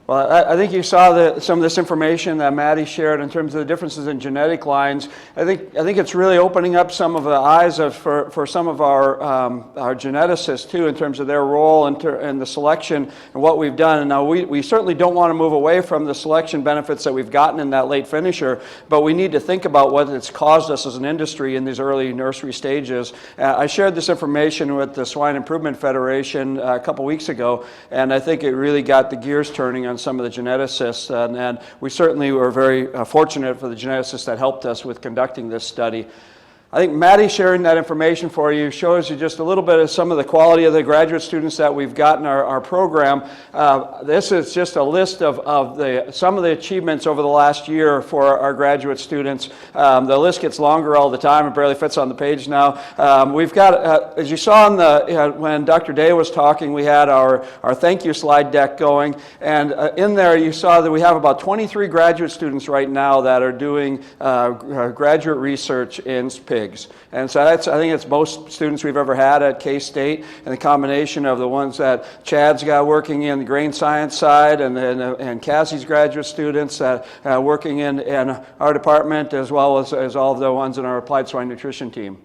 Well, I think you saw some of this information that Maddie shared in terms of the differences in genetic lines. I think it's really opening up some of the eyes for some of our geneticists too, in terms of their role in the selection and what we've done. And now we certainly don't want to move away from the selection benefits that we've gotten in that late finisher, but we need to think about what it's caused us as an industry in these early nursery stages. I shared this information with the Swine Improvement Federation a couple weeks ago, and I think it really got the gears turning on some of the geneticists, and we certainly were very fortunate for the geneticists that helped us with conducting this study. I think Maddie sharing that information for you shows you just a little bit of some of the quality of the graduate students that we've got in our program. This is just a list of some of the achievements over the last year for our graduate students. The list gets longer all the time. It barely fits on the page now. We've got, as you saw when Dr. Day was talking, we had our thank you slide deck going, and in there you saw that we have about 23 graduate students right now that are doing graduate research in pigs. And so I think it's most students we've ever had at K-State, and the combination of the ones that Chad's got working in the grain science side and Cassie's graduate students working in our department, as well as all of the ones in our applied swine nutrition team.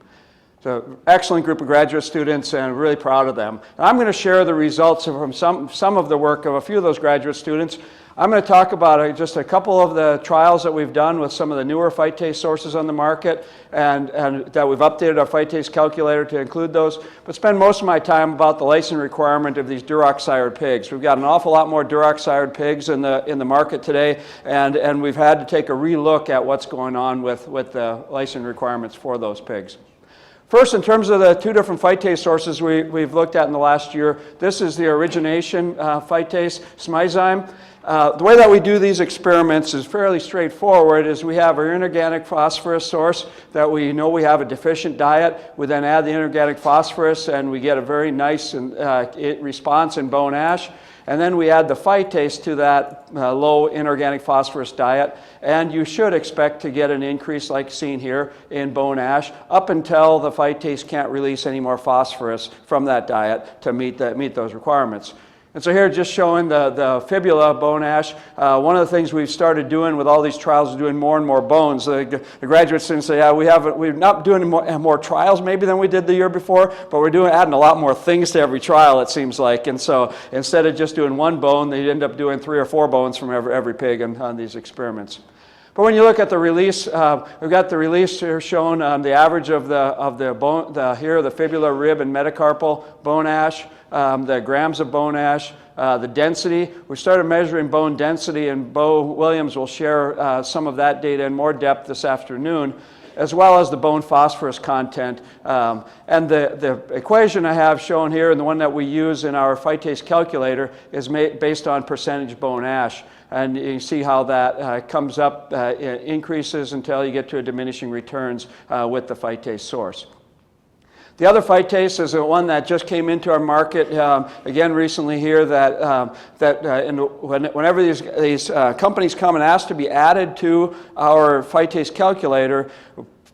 So excellent group of graduate students, and really proud of them. And I'm going to share the results from some of the work of a few of those graduate students. I'm going to talk about just a couple of the trials that we've done with some of the newer phytase sources on the market, and that we've updated our phytase calculator to include those, but spend most of my time about the lysine requirement of these duroc-sired pigs. We've got an awful lot more duroc-sired pigs in the market today, and we've had to take a relook at what's going on with the lysine requirements for those pigs. First, in terms of the two different phytase sources we've looked at in the last year, this is the origination phytase, Smizyme. The way that we do these experiments is fairly straightforward. Is we have our inorganic phosphorus source that we know we have a deficient diet. We then add the inorganic phosphorus, and we get a very nice response in bone ash. And then we add the phytase to that low inorganic phosphorus diet, and you should expect to get an increase like seen here in bone ash up until the phytase can't release any more phosphorus from that diet to meet those requirements. And so here, just showing the fibula bone ash. One of the things we've started doing with all these trials is doing more and more bones. The graduate students say, yeah, we're not doing more trials maybe than we did the year before, but we're adding a lot more things to every trial, it seems like. And so instead of just doing one bone, they end up doing 3 or 4 bones from every pig on these experiments. But when you look at the release, we've got the release here shown the average of the bone, the fibula, rib, and metacarpal bone ash, the grams of bone ash, the density. We started measuring bone density, and Bo Williams will share some of that data in more depth this afternoon, as well as the bone phosphorus content. And the equation I have shown here, and the one that we use in our phytase calculator, is based on percentage bone ash. And you see how that comes up, increases until you get to a diminishing returns with the phytase source. The other phytase is the one that just came into our market again recently here. Whenever these companies come and ask to be added to our phytase calculator,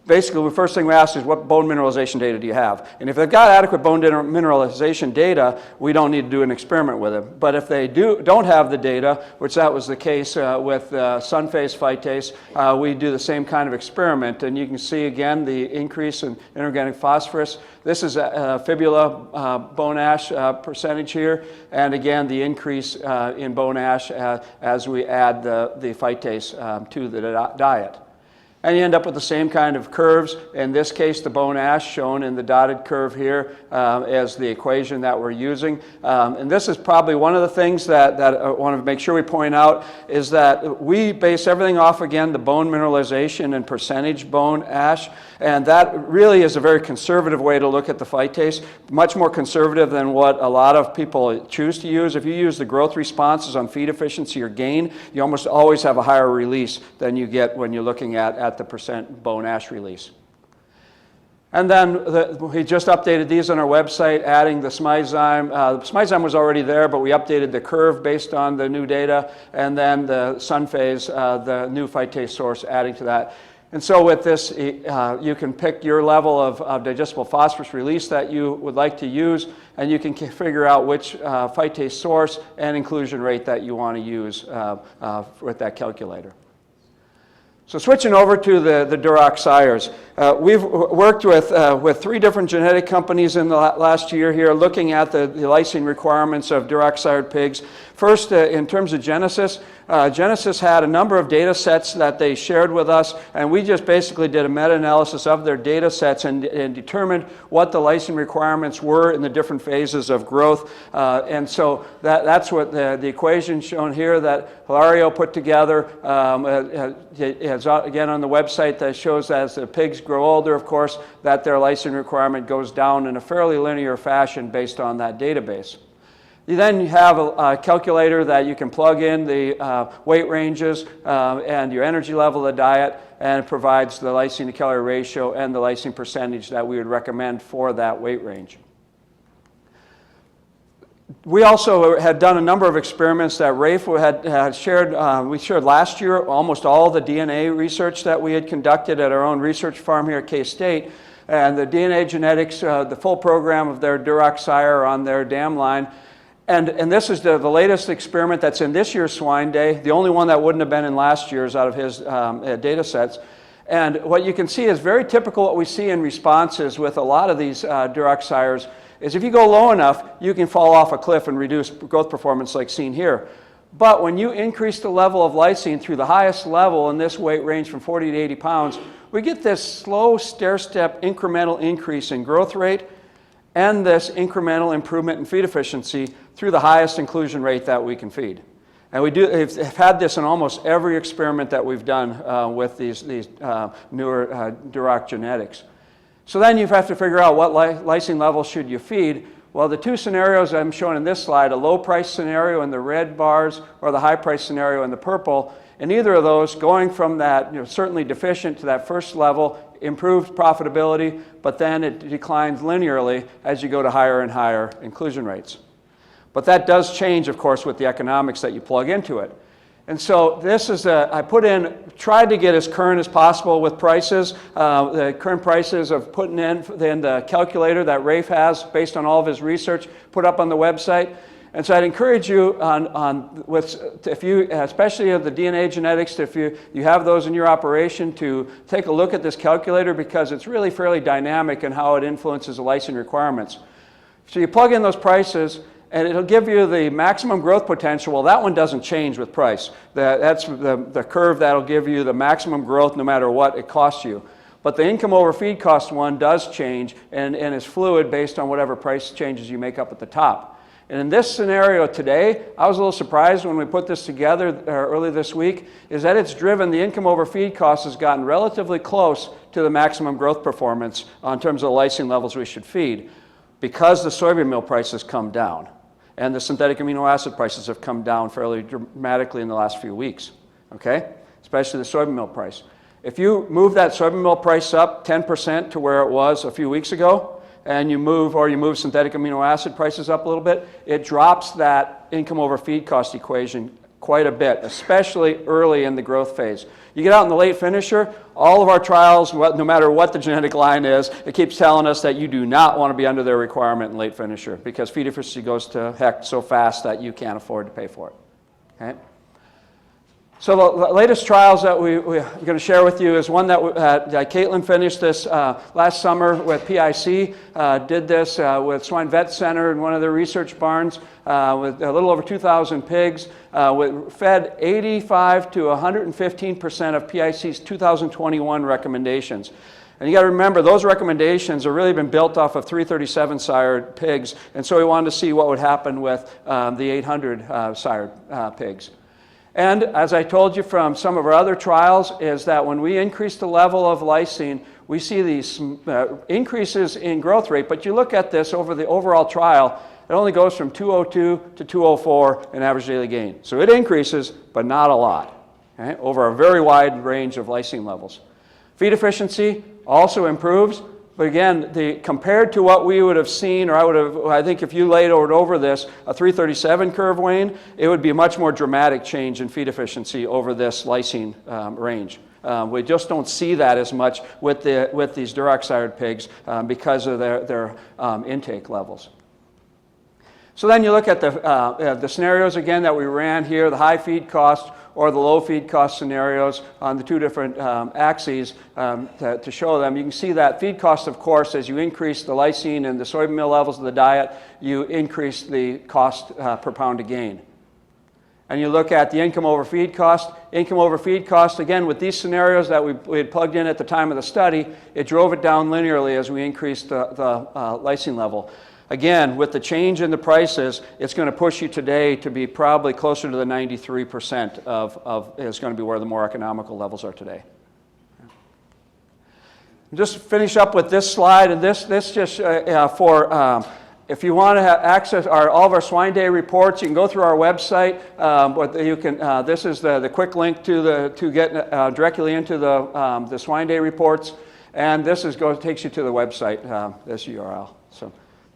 basically, the first thing we ask is, what bone mineralization data do you have? And if they've got adequate bone mineralization data, we don't need to do an experiment with them. But if they don't have the data, which that was the case with Sunphase phytase, we do the same kind of experiment. And you can see, again, the increase in inorganic phosphorus. This is fibula bone ash percentage here. And again, the increase in bone ash as we add the phytase to the diet. And you end up with the same kind of curves. In this case, the bone ash shown in the dotted curve here as the equation that we're using. And this is probably one of the things that I want to make sure we point out, is that we base everything off, again, the bone mineralization and percentage bone ash. And that really is a very conservative way to look at the phytase, much more conservative than what a lot of people choose to use. If you use the growth responses on feed efficiency or gain, you almost always have a higher release than you get when you're looking at the percent bone ash release. And then we just updated these on our website, adding the Smizyme. Smizyme was already there, but we updated the curve based on the new data, and then the Sunphase, the new phytase source, adding to that. And so with this, you can pick your level of digestible phosphorus release that you would like to use, and you can figure out which phytase source and inclusion rate that you want to use with that calculator. So switching over to the Duroc sires, we've worked with 3 different genetic companies in the last year here, looking at the lysine requirements of Duroc sired pigs. First, in terms of Genesis, Genesis had a number of data sets that they shared with us, and we just basically did a meta-analysis of their data sets and determined what the lysine requirements were in the different phases of growth. And so that's what the equation shown here that Hilario put together. It's again on the website that shows that as the pigs grow older, of course, that their lysine requirement goes down in a fairly linear fashion based on that database. You then have a calculator that you can plug in the weight ranges and your energy level of the diet, and it provides the lysine to calorie ratio and the lysine percentage that we would recommend for that weight range. We also had done a number of experiments that Rafe had shared. We shared last year almost all the DNA research that we had conducted at our own research farm here at K-State. And the DNA genetics, the full program of their Duroc sire on their dam line. And this is the latest experiment that's in this year's Swine Day, the only one that wouldn't have been in last year's out of his data sets. And what you can see is very typical what we see in responses with a lot of these Duroc sires is if you go low enough, you can fall off a cliff and reduce growth performance like seen here. But when you increase the level of lysine through the highest level in this weight range from 40 to 80 pounds, we get this slow stair-step incremental increase in growth rate and this incremental improvement in feed efficiency through the highest inclusion rate that we can feed. And we've had this in almost every experiment that we've done with these newer Duroc genetics. So then you have to figure out what lysine level should you feed. Well, the 2 scenarios I'm showing in this slide, a low price scenario in the red bars or the high price scenario in the purple, in either of those, going from that certainly deficient to that first level, improved profitability, but then it declines linearly as you go to higher and higher inclusion rates. But that does change, of course, with the economics that you plug into it. And so this is I tried to get as current as possible with prices. The current prices of putting in the calculator that Rafe has based on all of his research put up on the website. And so I'd encourage you if you, especially of the DNA genetics, if you have those in your operation, to take a look at this calculator because it's really fairly dynamic in how it influences the lysine requirements. So you plug in those prices, and it'll give you the maximum growth potential. Well, that one doesn't change with price. That's the curve that'll give you the maximum growth no matter what it costs you. But the income over feed cost one does change and is fluid based on whatever price changes you make up at the top. And in this scenario today, I was a little surprised when we put this together early this week, is that it's driven, the income over feed cost has gotten relatively close to the maximum growth performance in terms of the lysine levels we should feed, because the soybean meal prices come down. And the synthetic amino acid prices have come down fairly dramatically in the last few weeks, okay? Especially the soybean meal price. If you move that soybean meal price up 10% to where it was a few weeks ago, and you move synthetic amino acid prices up a little bit, it drops that income over feed cost equation quite a bit, especially early in the growth phase. You get out in the late finisher, all of our trials, no matter what the genetic line is, it keeps telling us that you do not want to be under their requirement in late finisher because feed efficiency goes to heck so fast that you can't afford to pay for it. Okay? So the latest trials that we're going to share with you is one that Caitlin finished this last summer with PIC, did this with Swine Vet Center in one of their research barns with a little over 2,000 pigs, fed 85 to 115% of PIC's 2021 recommendations. And you got to remember, those recommendations have really been built off of 337 sired pigs, and so we wanted to see what would happen with the 800 sired pigs. And as I told you from some of our other trials, is that when we increase the level of lysine, we see these increases in growth rate. But you look at this over the overall trial, it only goes from 202 to 204 in average daily gain. So it increases, but not a lot, okay, over a very wide range of lysine levels. Feed efficiency also improves, But again, compared to what we would have seen, or I think if you laid over this, a 337 curve, Wayne, it would be a much more dramatic change in feed efficiency over this lysine range. We just don't see that as much with these duroxide pigs because of their intake levels. So then you look at the scenarios again that we ran here, the high feed cost or the low feed cost scenarios on the two different axes to show them. You can see that feed cost, of course, as you increase the lysine and the soybean meal levels of the diet, you increase the cost per pound of gain. And you look at the income over feed cost. Income over feed cost, again, with these scenarios that we had plugged in at the time of the study, it drove it down linearly as we increased the lysine level. Again, with the change in the prices, it's going to push you today to be probably closer to the 93% is going to be where the more economical levels are today. Just finish up with this slide, and this just if you want to access all of our Swine Day reports, you can go through our website. But you can. This is the quick link to get directly into the Swine Day reports, and this takes you to the website. This URL. So.